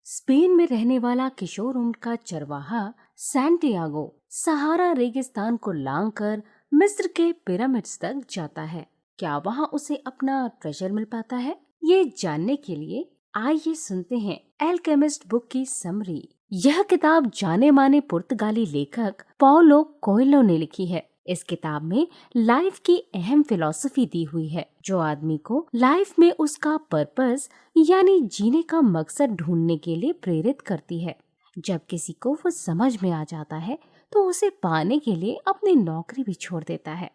Spain में रहने वाला किशोर उम्र का चरवाहा सैंटियागो सहारा रेगिस्तान को लांघकर मिस्र के पिरामिड्स तक जाता है। क्या वहाँ उसे अपना ट्रेजर मिल पाता है? ये जानने के लिए आइए सुनते हैं एल्केमिस्ट बुक की समरी। यह किताब जाने माने पुर्तगाली लेखक पाउलो कोएल्हो ने लिखी है। इस किताब में लाइफ की अहम फिलॉसफी दी हुई है, जो आदमी को लाइफ में उसका पर्पस यानी जीने का मकसद ढूंढने के लिए प्रेरित करती है। जब किसी को वो समझ में आ जाता है तो उसे पाने के लिए अपनी नौकरी भी छोड़ देता है।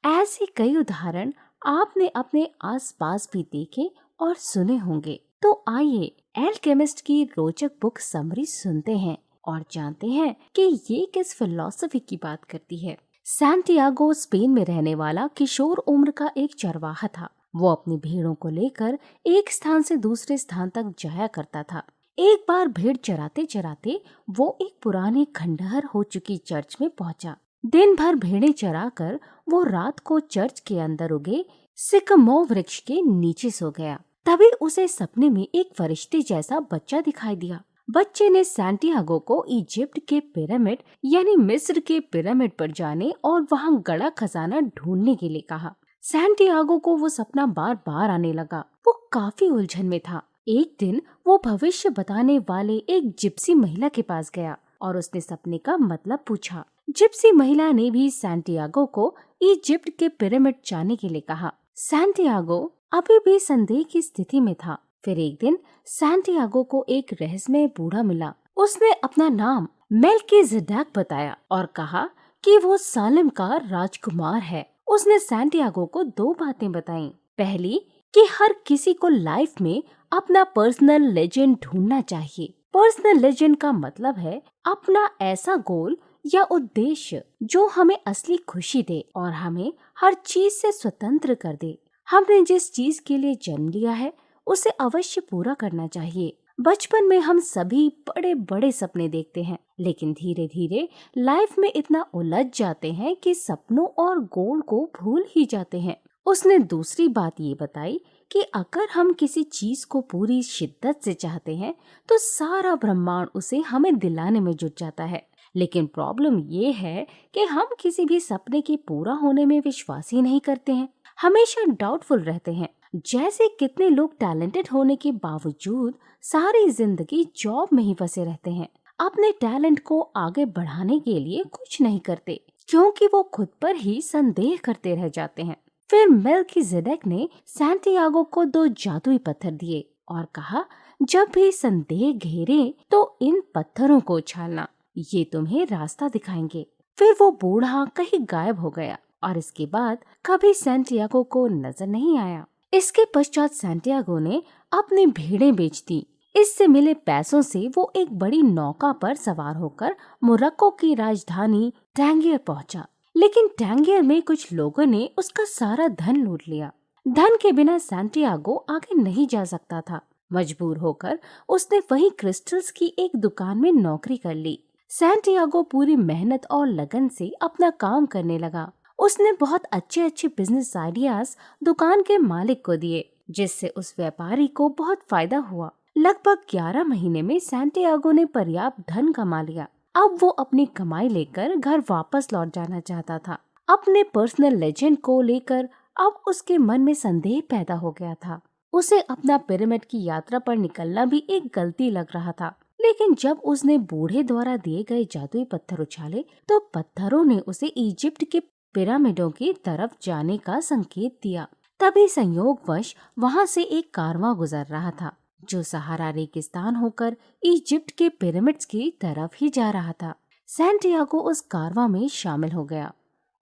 ऐसे कई उदाहरण आपने अपने आसपास भी देखे और सुने होंगे। तो आइए एल्केमिस्ट की रोचक बुक समरी सुनते हैं और जानते हैं कि ये किस फिलॉसफी की बात करती है। सैंटियागो स्पेन में रहने वाला किशोर उम्र का एक चरवाहा था। वो अपनी भेड़ों को लेकर एक स्थान से दूसरे स्थान तक जाया करता था। एक बार भेड़ चराते चराते वो एक पुरानी खंडहर हो चुकी चर्च में पहुंचा। दिन भर भेड़ें चराकर वो रात को चर्च के अंदर उगे सिकमो वृक्ष के नीचे सो गया। तभी उसे सपने में एक फरिश्ते जैसा बच्चा दिखाई दिया। बच्चे ने सैंटियागो को इजिप्ट के पिरामिड यानी मिस्र के पिरामिड पर जाने और वहां गड़ा खजाना ढूंढने के लिए कहा। सैंटियागो को वो सपना बार बार आने लगा। वो काफी उलझन में था। एक दिन वो भविष्य बताने वाले एक जिप्सी महिला के पास गया और उसने सपने का मतलब पूछा। जिप्सी महिला ने भी सैंटियागो को इजिप्ट के पिरामिड जाने के लिए कहा। सैंटियागो अभी भी संदेह की स्थिति में था। फिर एक दिन सैंटियागो को एक रहस्यमय बूढ़ा मिला। उसने अपना नाम मेल्कीजेडेक बताया और कहा कि वो सालेम का राजकुमार है। उसने सैंटियागो को दो बातें बताईं। पहली कि हर किसी को लाइफ में अपना पर्सनल लेजेंड ढूंढना चाहिए। पर्सनल लेजेंड का मतलब है अपना ऐसा गोल या उद्देश्य जो हमें असली खुशी दे और हमें हर चीज से स्वतंत्र कर दे। हमने जिस चीज के लिए जन्म लिया है उसे अवश्य पूरा करना चाहिए। बचपन में हम सभी बड़े बड़े सपने देखते हैं, लेकिन धीरे धीरे लाइफ में इतना उलझ जाते हैं कि सपनों और गोल को भूल ही जाते हैं। उसने दूसरी बात ये बताई कि अगर हम किसी चीज को पूरी शिद्दत से चाहते हैं तो सारा ब्रह्मांड उसे हमें दिलाने में जुट जाता है। लेकिन प्रॉब्लम ये है कि हम किसी भी सपने के पूरा होने में विश्वास ही नहीं करते हैं, हमेशा डाउटफुल रहते हैं। जैसे कितने लोग टैलेंटेड होने के बावजूद सारी जिंदगी जॉब में ही फंसे रहते हैं, अपने टैलेंट को आगे बढ़ाने के लिए कुछ नहीं करते क्योंकि वो खुद पर ही संदेह करते रह जाते हैं। फिर मेल्कीजेडेक ने सैंटियागो को दो जादुई पत्थर दिए और कहा, जब भी संदेह घेरे तो इन पत्थरों को उछालना, ये तुम्हें रास्ता दिखाएंगे। फिर वो बूढ़ा कहीं गायब हो गया और इसके बाद कभी सैंटियागो को नजर नहीं आया। इसके पश्चात सैंटियागो ने अपनी भेड़ें बेच दी। इससे मिले पैसों से वो एक बड़ी नौका पर सवार होकर मोरक्को की राजधानी टैंगियर पहुंचा। लेकिन टैंगियर में कुछ लोगों ने उसका सारा धन लूट लिया। धन के बिना सैंटियागो आगे नहीं जा सकता था। मजबूर होकर उसने वहीं क्रिस्टल्स की एक दुकान में नौकरी कर ली। सैंटियागो पूरी मेहनत और लगन से अपना काम करने लगा। उसने बहुत अच्छे अच्छे बिजनेस आइडियाज दुकान के मालिक को दिए, जिससे उस व्यापारी को बहुत फायदा हुआ। लगभग 11 महीने में सैंटियागो ने पर्याप्त धन कमा लिया। अब वो अपनी कमाई लेकर घर वापस लौट जाना चाहता था। अपने पर्सनल लेजेंड को लेकर अब उसके मन में संदेह पैदा हो गया था। उसे अपना पिरामिड की यात्रा पर निकलना भी एक गलती लग रहा था। लेकिन जब उसने बूढ़े द्वारा दिए गए जादुई पत्थर उछाले तो पत्थरों ने उसे इजिप्ट के पिरामिडों की तरफ जाने का संकेत दिया। तभी संयोगवश वहां से एक कारवां गुजर रहा था, जो सहारा रेगिस्तान होकर इजिप्ट के पिरामिड्स की तरफ ही जा रहा था। सैंटियागो उस कारवां में शामिल हो गया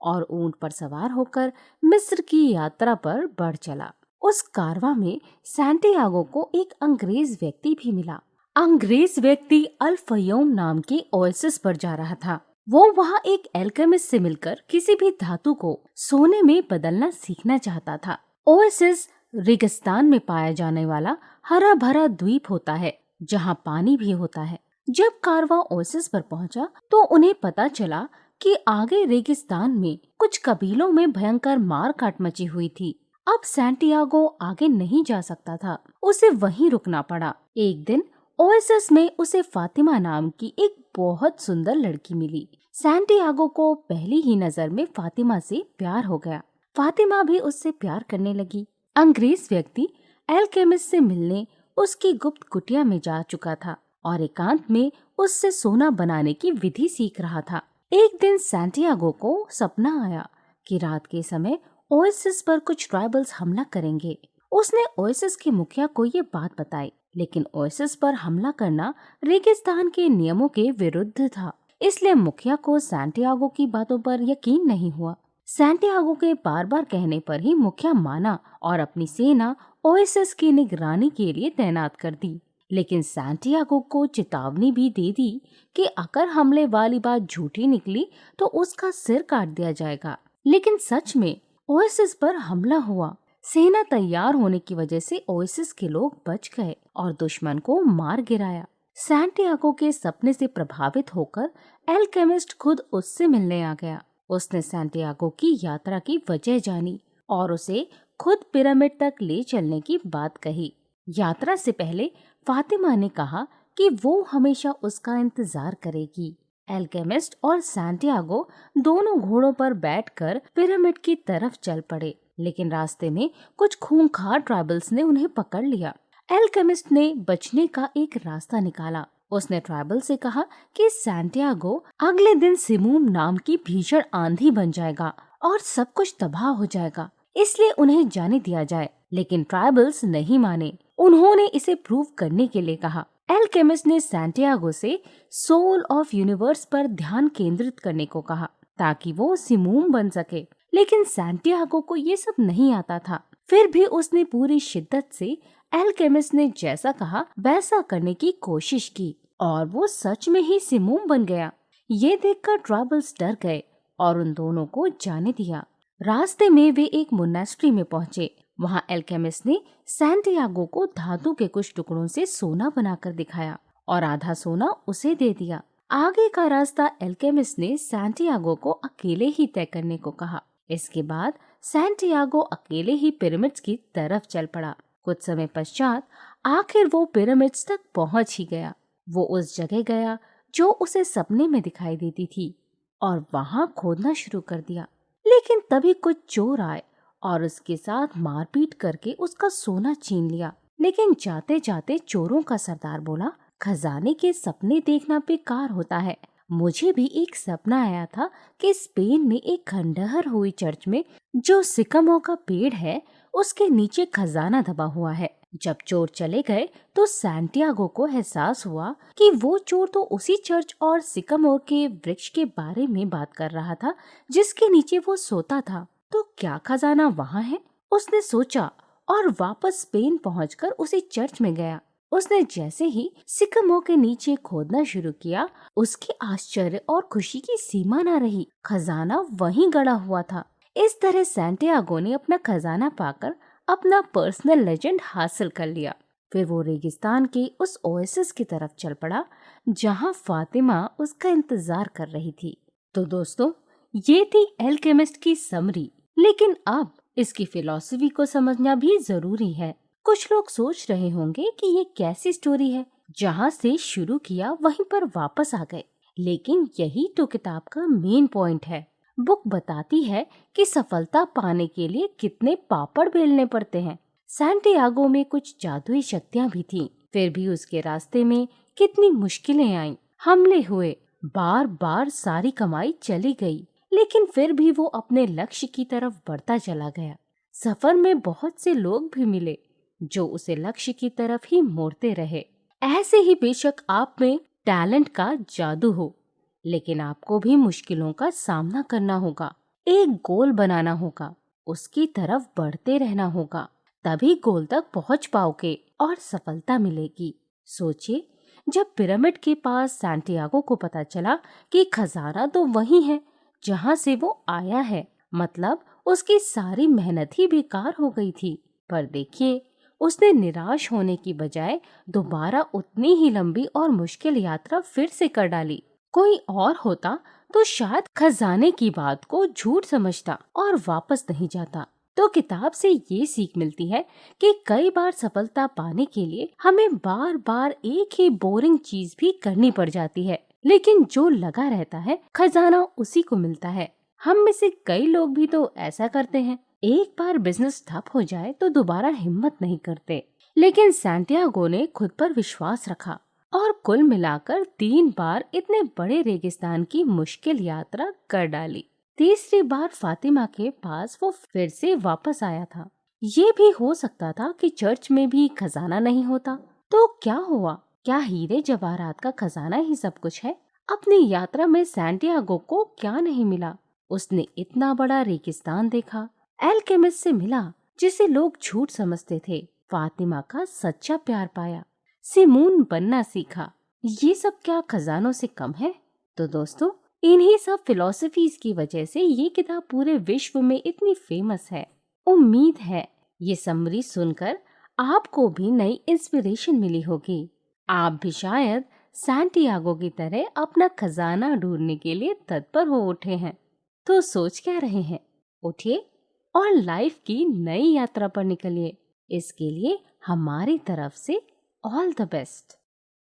और ऊंट पर सवार होकर मिस्र की यात्रा पर बढ़ चला। उस कारवां में सैंटियागो को एक अंग्रेज व्यक्ति भी मिला। अंग्रेज व्यक्ति अल फयोम नाम के ओएसिस पर जा रहा था। वो वहाँ एक एल्केमिस्ट से मिलकर किसी भी धातु को सोने में बदलना सीखना चाहता था। ओएसिस रेगिस्तान में पाया जाने वाला हरा भरा द्वीप होता है, जहाँ पानी भी होता है। जब कारवां ओएसिस पर पहुँचा तो उन्हें पता चला कि आगे रेगिस्तान में कुछ कबीलों में भयंकर मार काट मची हुई थी। अब सैंटियागो आगे नहीं जा सकता था, उसे वहीं रुकना पड़ा। एक दिन ओएसिस में उसे फातिमा नाम की एक बहुत सुंदर लड़की मिली। सैंटियागो को पहली ही नजर में फातिमा से प्यार हो गया। फातिमा भी उससे प्यार करने लगी। अंग्रेज व्यक्ति एल्केमिस्ट से मिलने उसकी गुप्त कुटिया में जा चुका था और एकांत में उससे सोना बनाने की विधि सीख रहा था। एक दिन सैंटियागो को सपना आया कि रात के समय ओएसिस पर कुछ ट्राइबल्स हमला करेंगे। उसने ओएसिस के मुखिया को ये बात बताई, लेकिन ओएसिस पर हमला करना रेगिस्तान के नियमों के विरुद्ध था, इसलिए मुखिया को सैंटियागो की बातों पर यकीन नहीं हुआ। सैंटियागो के बार बार कहने पर ही मुखिया माना और अपनी सेना ओएसिस की निगरानी के लिए तैनात कर दी। लेकिन सैंटियागो को चेतावनी भी दे दी कि अगर हमले वाली बात झूठी निकली तो उसका सिर काट दिया जाएगा। लेकिन सच में ओएसिस पर हमला हुआ। सेना तैयार होने की वजह से ओएसिस के लोग बच गए और दुश्मन को मार गिराया। सैंटियागो के सपने से प्रभावित होकर एल्केमिस्ट खुद उससे मिलने आ गया। उसने सैंटियागो की यात्रा की वजह जानी और उसे खुद पिरामिड तक ले चलने की बात कही। यात्रा से पहले फातिमा ने कहा कि वो हमेशा उसका इंतजार करेगी। एल्केमिस्ट और सैंटियागो दोनों घोड़ों पर बैठकर पिरामिड की तरफ चल पड़े, लेकिन रास्ते में कुछ खूंखार ट्राइबल्स ने उन्हें पकड़ लिया। एल्केमिस्ट ने बचने का एक रास्ता निकाला। उसने ट्राइबल से कहा कि सैंटियागो अगले दिन सिमूम नाम की भीषण आंधी बन जाएगा और सब कुछ तबाह हो जाएगा, इसलिए उन्हें जाने दिया जाए। लेकिन ट्राइबल्स नहीं माने। उन्होंने इसे प्रूव करने के लिए कहा। एल्केमिस्ट ने सैंटियागो से सोल ऑफ यूनिवर्स पर ध्यान केंद्रित करने को कहा ताकि वो सिमूम बन सके, लेकिन सैंटियागो को ये सब नहीं आता था। फिर भी उसने पूरी शिद्दत से एल्केमिस्ट ने जैसा कहा वैसा करने की कोशिश की और वो सच में ही सिमूम बन गया। ये देखकर ट्राइबल्स डर गए और उन दोनों को जाने दिया। रास्ते में वे एक मोनेस्ट्री में पहुंचे। वहां एल्केमिस्ट ने सैंटियागो को धातु के कुछ टुकड़ों से सोना बनाकर दिखाया और आधा सोना उसे दे दिया। आगे का रास्ता एल्केमिस्ट ने सैंटियागो को अकेले ही तय करने को कहा। इसके बाद सैंटियागो अकेले ही पिरामिड्स की तरफ चल पड़ा। कुछ समय पश्चात आखिर वो पिरामिड्स तक पहुंच ही गया। वो उस जगह गया जो उसे सपने में दिखाई देती थी और वहां खोदना शुरू कर दिया। लेकिन तभी कुछ चोर आए और उसके साथ मारपीट करके उसका सोना छीन लिया। लेकिन जाते जाते चोरों का सरदार बोला, खजाने के सपने देखना बेकार होता है। मुझे भी एक सपना आया था कि स्पेन में एक खंडहर हुई चर्च में जो सिकामो का पेड़ है उसके नीचे खजाना दबा हुआ है। जब चोर चले गए तो सैंटियागो को एहसास हुआ कि वो चोर तो उसी चर्च और सिकामोर के वृक्ष के बारे में बात कर रहा था जिसके नीचे वो सोता था। तो क्या खजाना वहाँ है? उसने सोचा और वापस स्पेन पहुंचकर उसी चर्च में गया। उसने जैसे ही सिकामो के नीचे खोदना शुरू किया, उसके आश्चर्य और खुशी की सीमा न रही। खजाना वहीं गड़ा हुआ था। इस तरह सैंटियागो ने अपना खजाना पाकर अपना पर्सनल लेजेंड हासिल कर लिया। फिर वो रेगिस्तान के उस ओएसिस की तरफ चल पड़ा जहाँ फातिमा उसका इंतजार कर रही थी। तो दोस्तों, ये थी एल्केमिस्ट की समरी, लेकिन अब इसकी फिलॉसफी को समझना भी जरूरी है। कुछ लोग सोच रहे होंगे कि ये कैसी स्टोरी है, जहाँ से शुरू किया वहीं पर वापस आ गए, लेकिन यही तो किताब का मेन पॉइंट है। बुक बताती है कि सफलता पाने के लिए कितने पापड़ बेलने पड़ते हैं। सैंटियागो में कुछ जादुई शक्तियाँ भी थीं, फिर भी उसके रास्ते में कितनी मुश्किलें आईं, हमले हुए, बार बार सारी कमाई चली गई, लेकिन फिर भी वो अपने लक्ष्य की तरफ बढ़ता चला गया। सफर में बहुत से लोग भी मिले जो उसे लक्ष्य की तरफ ही मोड़ते रहे। ऐसे ही बेशक आप में टैलेंट का जादू हो, लेकिन आपको भी मुश्किलों का सामना करना होगा, एक गोल बनाना होगा, उसकी तरफ बढ़ते रहना होगा, तभी गोल तक पहुंच पाओगे और सफलता मिलेगी। सोचिए, जब पिरामिड के पास सैंटियागो को पता चला कि खजाना तो वही है जहाँ से वो आया है, मतलब उसकी सारी मेहनत ही बेकार हो गई थी। पर देखिए, उसने निराश होने की बजाय दोबारा उतनी ही लंबी और मुश्किल यात्रा फिर से कर डाली। कोई और होता तो शायद खजाने की बात को झूठ समझता और वापस नहीं जाता, तो किताब से ये सीख मिलती है कि कई बार सफलता पाने के लिए हमें बार बार एक ही बोरिंग चीज भी करनी पड़ जाती है, लेकिन जो लगा रहता है खजाना उसी को मिलता है। हम में से कई लोग भी तो ऐसा करते हैं, एक बार बिजनेस ठप हो जाए तो दोबारा हिम्मत नहीं करते, लेकिन सैंटियागो ने खुद पर विश्वास रखा और कुल मिलाकर 3 बार इतने बड़े रेगिस्तान की मुश्किल यात्रा कर डाली। तीसरी बार फातिमा के पास वो फिर से वापस आया था। ये भी हो सकता था कि चर्च में भी खजाना नहीं होता। तो क्या हुआ? क्या हीरे जवाहरात का खजाना ही सब कुछ है? अपनी यात्रा में सैंटियागो को क्या नहीं मिला? उसने इतना बड़ा रेगिस्तान देखा, एल्केमिस्ट से मिला जिसे लोग झूठ समझते थे, फातिमा का सच्चा प्यार पाया, सिमून बनना सीखा। ये सब क्या खजानों से कम है? तो दोस्तों, इन्हीं सब फिलॉसफीज की वजह से ये किताब पूरे विश्व में इतनी फेमस है। उम्मीद है ये समरी सुनकर आपको भी नई इंस्पिरेशन मिली होगी। आप भी शायद सैंटियागो की तरह अपना खजाना ढूंढने के लिए तत्पर हो उठे हैं। तो सोच क्या रहे हैं? उठिए और लाइफ की नई यात्रा पर निकलिए। इसके लिए हमारी तरफ से ऑल द बेस्ट।